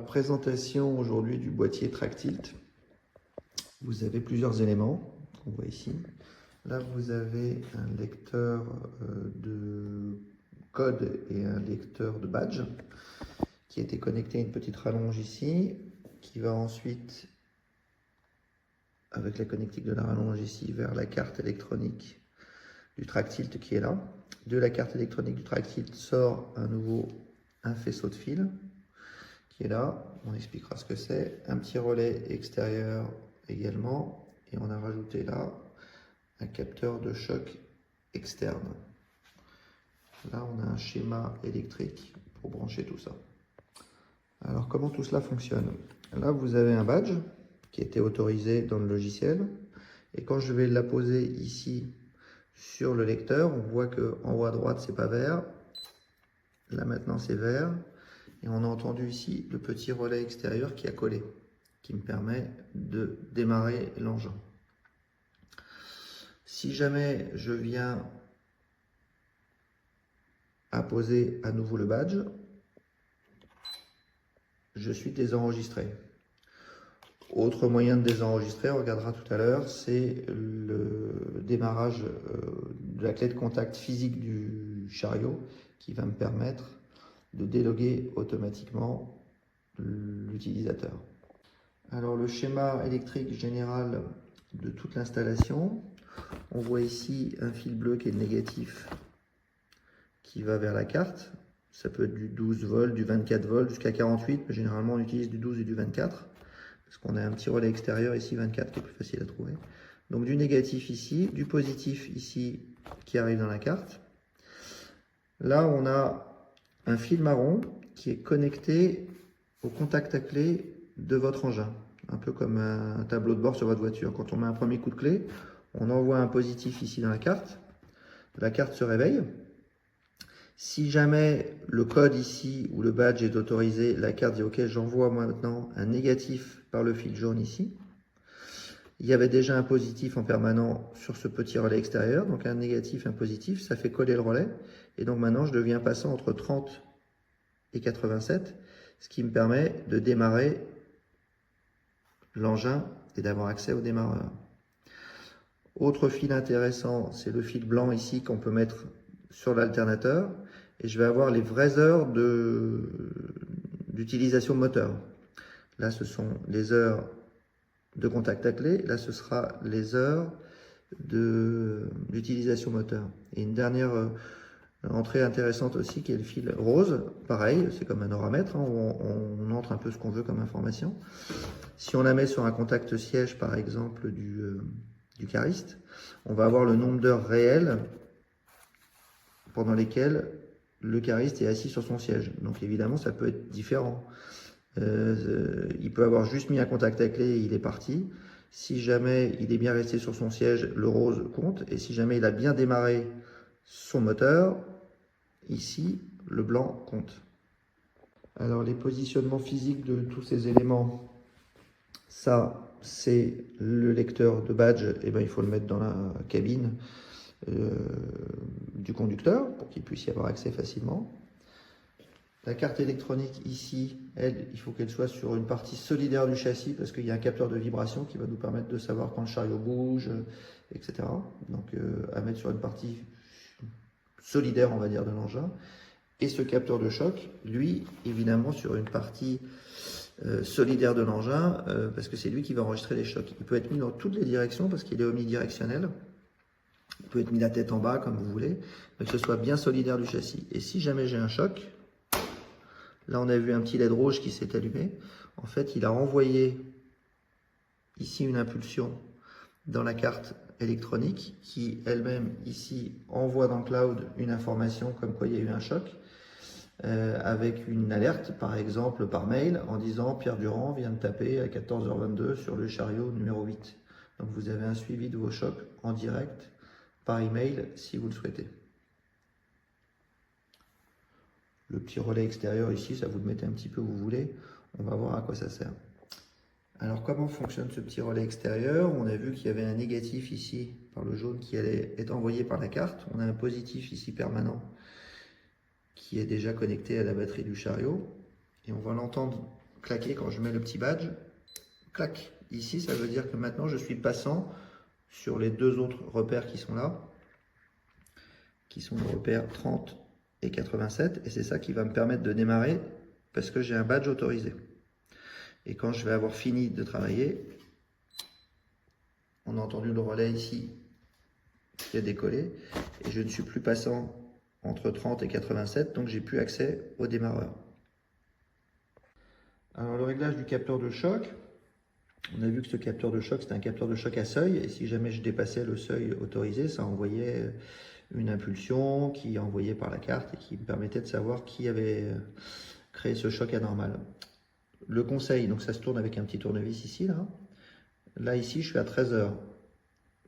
présentation aujourd'hui du boîtier Tractilt. Vous avez plusieurs éléments qu'on voit ici. Là, vous avez un lecteur de code et un lecteur de badge qui a été connecté à une petite rallonge ici, qui va ensuite, avec la connectique de la rallonge ici, vers la carte électronique du Tractilt qui est là. De la carte électronique du Tractilt sort un faisceau de fil qui est là. On expliquera ce que c'est. Un petit relais extérieur également. Et on a rajouté là un capteur de choc externe. Là, on a un schéma électrique pour brancher tout ça. Alors, comment tout cela fonctionne? Là, vous avez un badge qui a été autorisé dans le logiciel. Et quand je vais la poser ici sur le lecteur, on voit qu'en haut à droite, c'est pas vert. Là, maintenant, c'est vert. Et on a entendu ici le petit relais extérieur qui a collé, qui me permet de démarrer l'engin. Si jamais je viens à poser à nouveau le badge, je suis désenregistré. Autre moyen de désenregistrer, on regardera tout à l'heure, c'est le démarrage de la clé de contact physique du chariot qui va me permettre de déloguer automatiquement l'utilisateur. Alors le schéma électrique général de toute l'installation, on voit ici un fil bleu qui est le négatif qui va vers la carte. Ça peut être du 12 volts, du 24 volts jusqu'à 48, mais généralement on utilise du 12 et du 24 parce qu'on a un petit relais extérieur ici 24 qui est plus facile à trouver. Donc du négatif ici, du positif ici qui arrive dans la carte. Là on a un fil marron qui est connecté au contact à clé de votre engin, un peu comme un tableau de bord sur votre voiture. Quand on met un premier coup de clé, on envoie un positif ici dans la carte se réveille. Si jamais le code ici ou le badge est autorisé, la carte dit ok, j'envoie moi maintenant un négatif par le fil jaune ici. Il y avait déjà un positif en permanent sur ce petit relais extérieur, donc un négatif, un positif, ça fait coller le relais. Et donc maintenant, je deviens passant entre 30 et 87, ce qui me permet de démarrer l'engin et d'avoir accès au démarreur. Autre fil intéressant, c'est le fil blanc ici qu'on peut mettre sur l'alternateur. Et je vais avoir les vraies heures d'utilisation moteur. Là, ce sont les heures de contact à clé. Là, ce sera les heures d'utilisation moteur. Et une dernière entrée intéressante aussi qui est le fil rose. Pareil, c'est comme un horamètre, hein, on entre un peu ce qu'on veut comme information. Si on la met sur un contact siège, par exemple, du cariste, on va avoir le nombre d'heures réelles pendant lesquelles le cariste est assis sur son siège. Donc évidemment, ça peut être différent. Il peut avoir juste mis un contact à clé et il est parti. Si jamais il est bien resté sur son siège, le rose compte. Et si jamais il a bien démarré son moteur, ici, le blanc compte. Alors les positionnements physiques de tous ces éléments, ça c'est le lecteur de badge, et ben, il faut le mettre dans la cabine du conducteur pour qu'il puisse y avoir accès facilement. La carte électronique ici, elle, il faut qu'elle soit sur une partie solidaire du châssis parce qu'il y a un capteur de vibration qui va nous permettre de savoir quand le chariot bouge, etc. Donc à mettre sur une partie solidaire, on va dire, de l'engin. Et ce capteur de choc, lui, évidemment, sur une partie solidaire de l'engin, parce que c'est lui qui va enregistrer les chocs. Il peut être mis dans toutes les directions parce qu'il est omnidirectionnel. Il peut être mis la tête en bas, comme vous voulez, mais que ce soit bien solidaire du châssis. Et si jamais j'ai un choc, là on a vu un petit LED rouge qui s'est allumé. En fait, il a renvoyé ici une impulsion dans la carte électronique qui elle-même ici envoie dans le cloud une information comme quoi il y a eu un choc avec une alerte par exemple par mail en disant Pierre Durand vient de taper à 14h22 sur le chariot numéro 8. Donc vous avez un suivi de vos chocs en direct par email si vous le souhaitez. Le petit relais extérieur ici, ça vous le mettez un petit peu où vous voulez. On va voir à quoi ça sert. Alors comment fonctionne ce petit relais extérieur? On a vu qu'il y avait un négatif ici par le jaune qui allait être envoyé par la carte. On a un positif ici permanent qui est déjà connecté à la batterie du chariot. Et on va l'entendre claquer quand je mets le petit badge. Clac. Ici, ça veut dire que maintenant, je suis passant sur les deux autres repères qui sont là, qui sont les repères 30 et 87. Et c'est ça qui va me permettre de démarrer parce que j'ai un badge autorisé. Et quand je vais avoir fini de travailler, on a entendu le relais ici qui a décollé. Et je ne suis plus passant entre 30 et 87, donc j'ai plus accès au démarreur. Alors le réglage du capteur de choc, on a vu que ce capteur de choc, c'était un capteur de choc à seuil, et si jamais je dépassais le seuil autorisé, ça envoyait une impulsion qui est envoyée par la carte et qui me permettait de savoir qui avait créé ce choc anormal. Le conseil, donc ça se tourne avec un petit tournevis ici, là. Là, ici, je suis à 13 heures.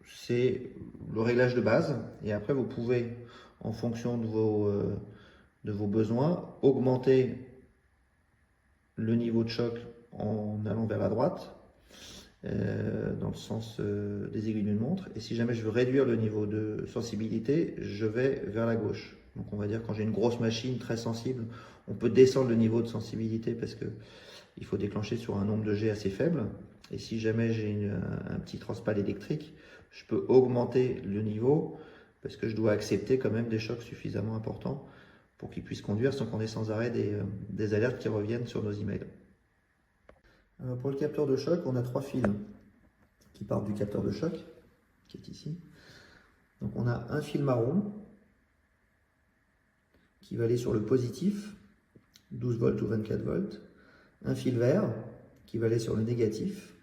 C'est le réglage de base, et après vous pouvez, en fonction de vos besoins, augmenter le niveau de choc en allant vers la droite, dans le sens des aiguilles d'une montre. Et si jamais je veux réduire le niveau de sensibilité, je vais vers la gauche. Donc on va dire quand j'ai une grosse machine très sensible, on peut descendre le niveau de sensibilité parce que il faut déclencher sur un nombre de G assez faible. Et si jamais j'ai un petit transpal électrique, je peux augmenter le niveau parce que je dois accepter quand même des chocs suffisamment importants pour qu'ils puissent conduire sans qu'on ait sans arrêt des alertes qui reviennent sur nos emails. Alors pour le capteur de choc, on a 3 fils qui partent du capteur de choc, qui est ici. Donc on a un fil marron qui va aller sur le positif, 12 volts ou 24 volts. Un fil vert qui va aller sur le négatif.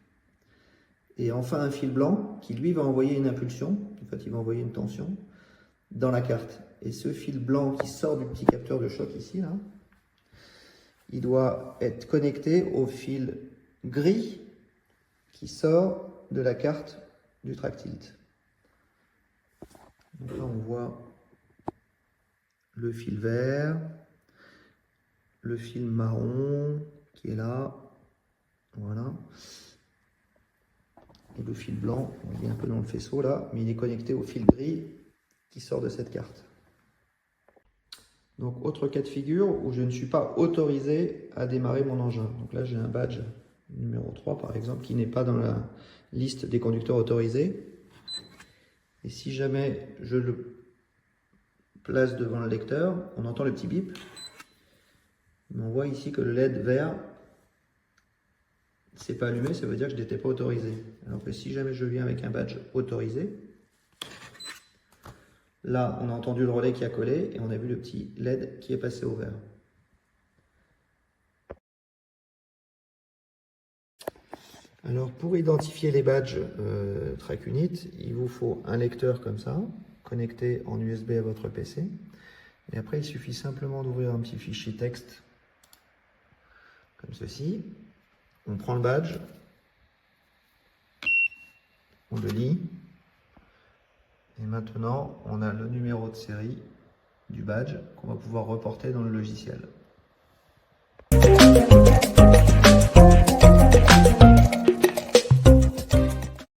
Et enfin un fil blanc qui lui va envoyer une impulsion, en fait il va envoyer une tension dans la carte. Et ce fil blanc qui sort du petit capteur de choc ici, là, il doit être connecté au fil gris qui sort de la carte du track tilt. Donc là on voit le fil vert, le fil marron qui est là, voilà. Et le fil blanc, il est un peu dans le faisceau là, mais il est connecté au fil gris qui sort de cette carte. Donc autre cas de figure où je ne suis pas autorisé à démarrer mon engin. Donc là j'ai un badge numéro 3 par exemple qui n'est pas dans la liste des conducteurs autorisés. Et si jamais je le place devant le lecteur, on entend le petit bip. On voit ici que le LED vert c'est pas allumé, ça veut dire que je n'étais pas autorisé. Alors que si jamais je viens avec un badge autorisé, là on a entendu le relais qui a collé et on a vu le petit LED qui est passé au vert. Alors pour identifier les badges Track Unit, il vous faut un lecteur comme ça, connecté en USB à votre PC. Et après il suffit simplement d'ouvrir un petit fichier texte comme ceci. On prend le badge, on le lit, et maintenant on a le numéro de série du badge qu'on va pouvoir reporter dans le logiciel.